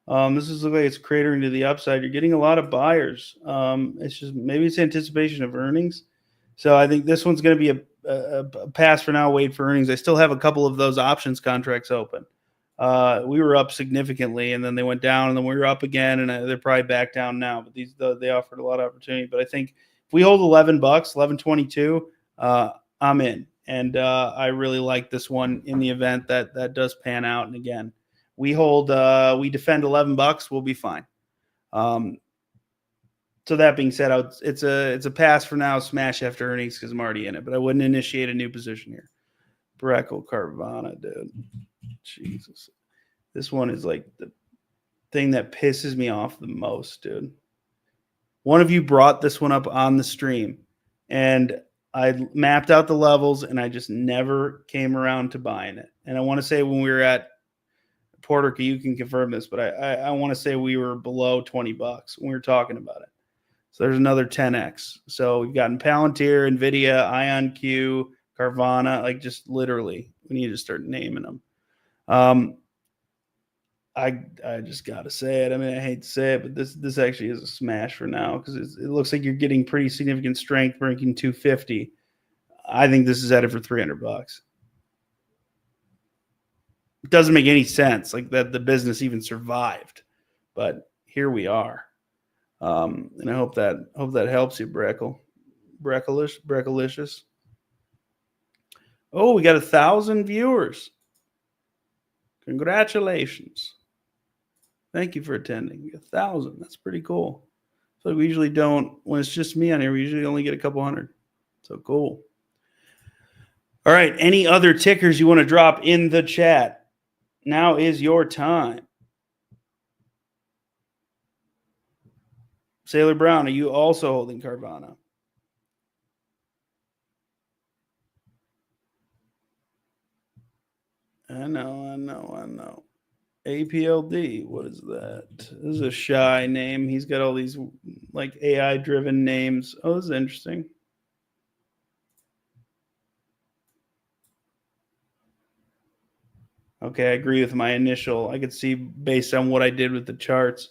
This is the way it's cratering to the upside. You're getting a lot of buyers. It's just maybe it's anticipation of earnings. So I think this one's going to be a pass for now, wait for earnings. I still have a couple of those options contracts open. We were up significantly, and then they went down, and then we were up again, and they're probably back down now. But they offered a lot of opportunity. But I think if we hold 11 bucks, 11.22, I'm in, and I really like this one in the event that does pan out. And again, we defend 11 bucks, we'll be fine. So that being said, it's a pass for now, smash after earnings because I'm already in it, but I wouldn't initiate a new position here. Breckle Carvana, dude. Jesus. This one is like the thing that pisses me off the most, dude. One of you brought this one up on the stream, and I mapped out the levels, and I just never came around to buying it. And I want to say when we were at Porter, you can confirm this, but I want to say we were below 20 bucks when we were talking about it. So there's another 10x. So we've gotten Palantir, NVIDIA, IonQ, Carvana, like just literally, we need to start naming them. I just got to say it. I mean, I hate to say it, but this actually is a smash for now because it looks like you're getting pretty significant strength, breaking 250. I think this is headed for 300 bucks. It doesn't make any sense like that the business even survived, but here we are. And I hope that helps you, Breckalicious. Oh, we got 1,000 viewers. Congratulations. Thank you for attending. 1,000. That's pretty cool. So we usually don't, when it's just me on here, we usually only get a couple hundred. So cool. All right. Any other tickers you want to drop in the chat? Now is your time. Sailor Brown, are you also holding Carvana? I know. APLD, what is that? This is a shy name. He's got all these like AI-driven names. Oh, this is interesting. Okay, I agree with my initial. I could see based on what I did with the charts.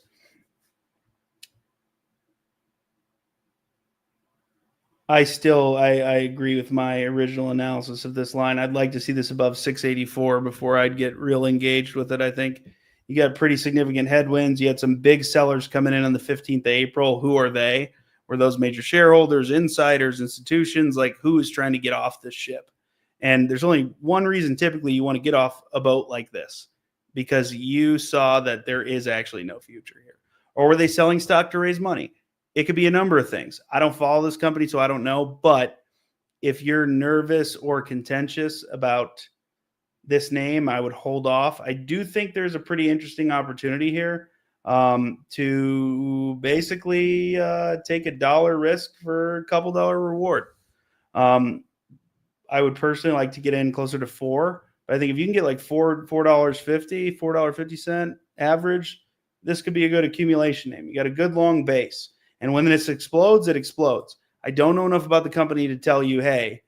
I agree with my original analysis of this line. I'd like to see this above 684 before I'd get real engaged with it. I think you got pretty significant headwinds. You had some big sellers coming in on the 15th of April. Who are they? Were those major shareholders, insiders, institutions? Like who is trying to get off this ship? And there's only one reason typically you want to get off a boat like this, because you saw that there is actually no future here. Or were they selling stock to raise money? It could be a number of things. I don't follow this company, so I don't know. But if you're nervous or contentious about this name, I would hold off. I do think there's a pretty interesting opportunity here to basically take $1 risk for a couple dollar reward. I would personally like to get in closer to $4. But I think if you can get like $4.50 average, this could be a good accumulation name. You got a good long base. And when this explodes, it explodes. I don't know enough about the company to tell you, hey,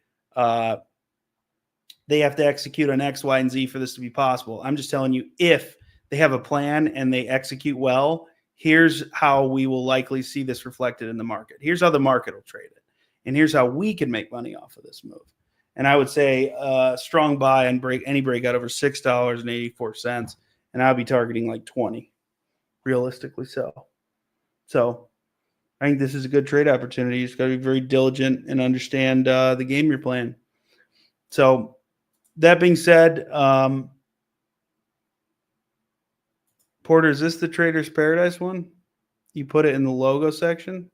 they have to execute on X, Y, and Z for this to be possible. I'm just telling you, if they have a plan and they execute well, here's how we will likely see this reflected in the market. Here's how the market will trade it. And here's how we can make money off of this move. And I would say strong buy and any breakout over $6.84. And I'll be targeting like 20, realistically so. So I think this is a good trade opportunity. You just got to be very diligent and understand the game you're playing. So that being said, Porter, is this the Trader's Paradise one? You put it in the logo section?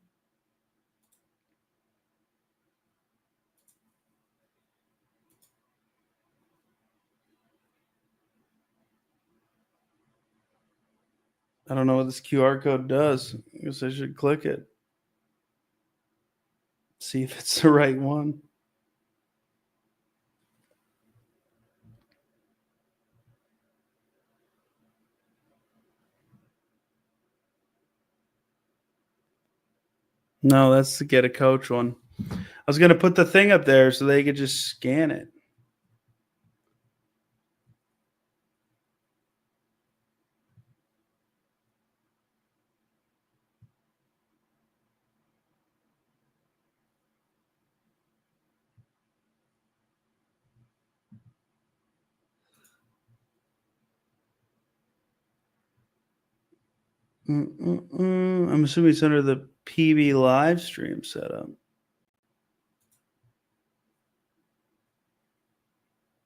I don't know what this QR code does. I guess I should click it. See if it's the right one. No, that's the Get a Coach one. I was going to put the thing up there so they could just scan it. I'm assuming it's under the PB live stream setup.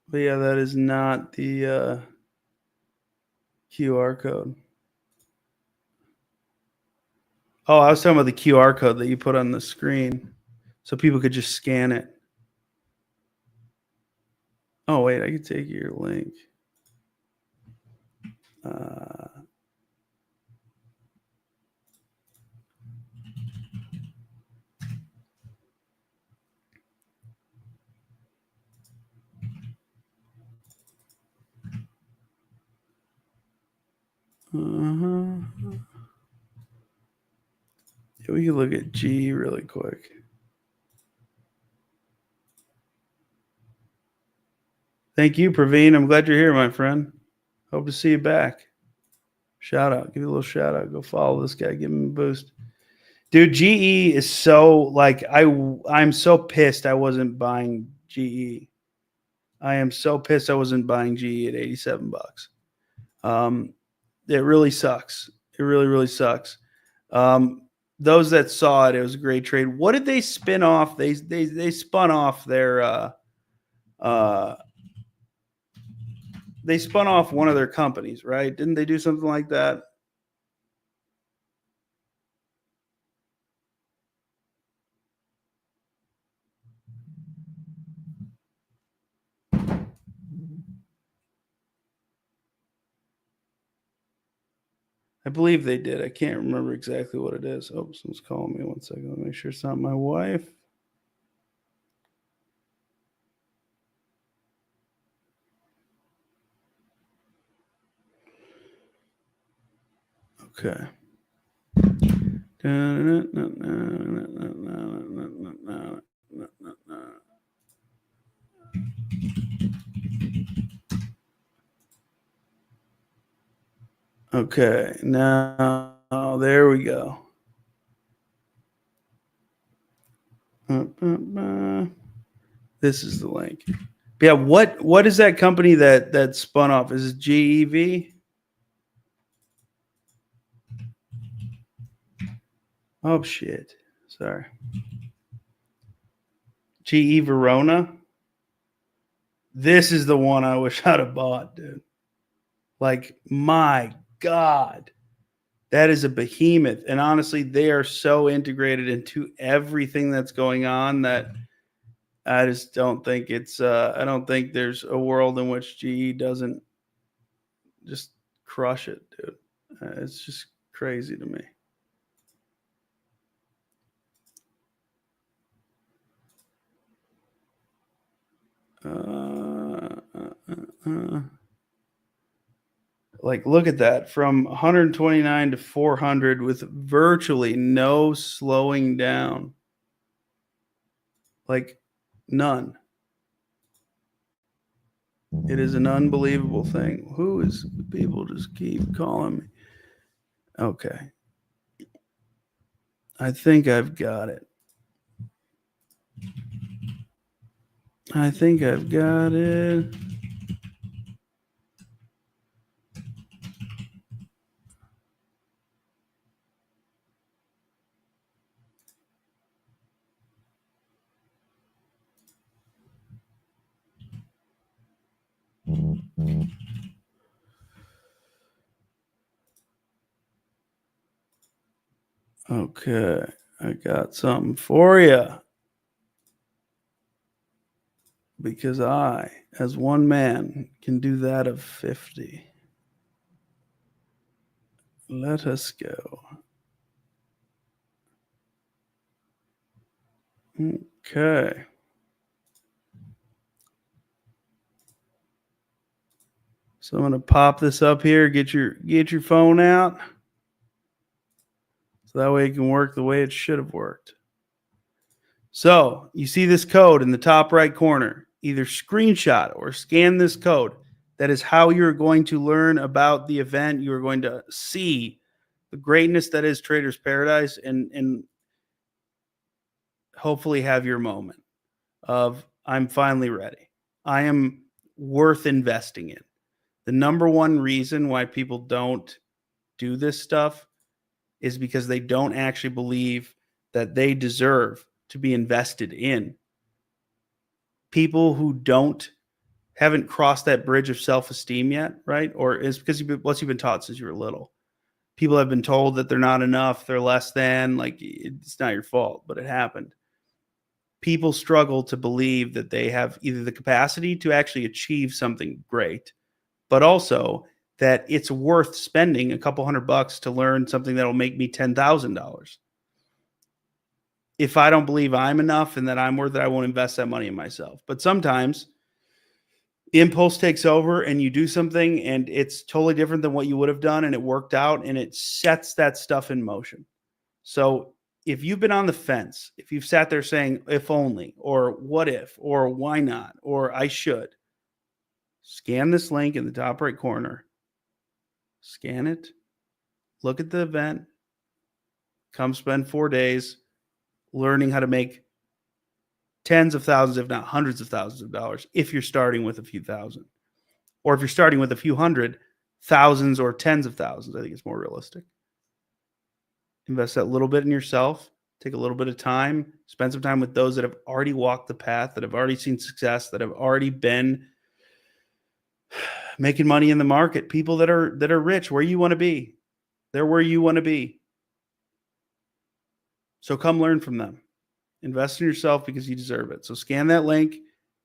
But yeah, that is not the QR code. Oh, I was talking about the QR code that you put on the screen so people could just scan it. Oh, wait, I can take your link. Yeah, we can look at G really quick. Thank you, Praveen. I'm glad you're here, my friend. Hope to see you back. Shout out. Give you a little shout out. Go follow this guy. Give him a boost. Dude, GE is so like I'm so pissed I wasn't buying GE. I am so pissed I wasn't buying GE at $87. It really sucks. It really, really sucks. Those that saw it, it was a great trade. What did they spin off? They spun off their they spun off one of their companies, right? Didn't they do something like that? I believe they did. I can't remember exactly what it is. Oh, someone's calling me. 1 second. Let me make sure it's not my wife. Okay. Okay, now there we go. This is the link. But yeah, what is that company that spun off? Is it GEV? Oh shit! Sorry. GE Verona. This is the one I wish I'd have bought, dude. Like, my God. That is a behemoth. And honestly, they are so integrated into everything that's going on that I just don't think it's I don't think there's a world in which GE doesn't just crush it, dude. It's just crazy to me. Like, look at that, from 129 to 400 with virtually no slowing down. Like, none. It is an unbelievable thing. Who is people just keep calling me? Okay. I think I've got it. I think I've got it. Okay. I got something for you. Because I, as one man, can do that of 50. Let us go. Okay. So I'm going to pop this up here. Get your phone out. So that way it can work the way it should have worked. So you see this code in the top right corner. Either screenshot or scan this code. That is how you're going to learn about the event. You're going to see the greatness that is Trader's Paradise and hopefully have your moment of I'm finally ready. I am worth investing in. The number one reason why people don't do this stuff is because they don't actually believe that they deserve to be invested in. People who haven't crossed that bridge of self-esteem yet, right? Or it's because what you've been taught since you were little. People have been told that they're not enough, they're less than, like it's not your fault, but it happened. People struggle to believe that they have either the capacity to actually achieve something great, but also that it's worth spending a couple $100 to learn something that'll make me $10,000. If I don't believe I'm enough and that I'm worth it, I won't invest that money in myself. But sometimes impulse takes over and you do something and it's totally different than what you would have done and it worked out and it sets that stuff in motion. So if you've been on the fence, if you've sat there saying, if only, or what if, or why not, or I should, scan this link in the top right corner, scan it, look at the event, come spend 4 days learning how to make tens of thousands, if not hundreds of thousands of dollars, if you're starting with a few thousand. Or if you're starting with a few hundred, thousands or tens of thousands, I think it's more realistic. Invest that little bit in yourself, take a little bit of time, spend some time with those that have already walked the path, that have already seen success, that have already been making money in the market, people that are rich, where you want to be. They're where you want to be. So come learn from them. Invest in yourself because you deserve it. So scan that link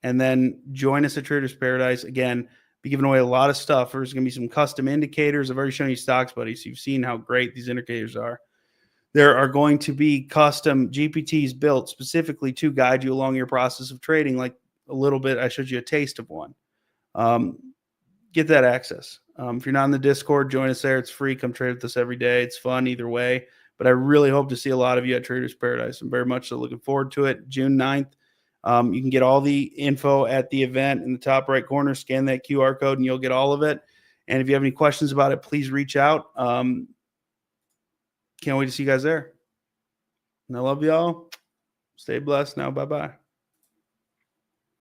and then join us at Trader's Paradise. Again, be giving away a lot of stuff. There's going to be some custom indicators. I've already shown you stocks, buddy, so you've seen how great these indicators are. There are going to be custom GPTs built specifically to guide you along your process of trading, like a little bit. I showed you a taste of one. Get that access. If you're not in the Discord, join us there. It's free. Come trade with us every day. It's fun either way. But I really hope to see a lot of you at Trader's Paradise. I'm very much so looking forward to it. June 9th. You can get all the info at the event in the top right corner. Scan that QR code and you'll get all of it. And if you have any questions about it, please reach out. Can't wait to see you guys there. And I love y'all. Stay blessed now. Bye-bye.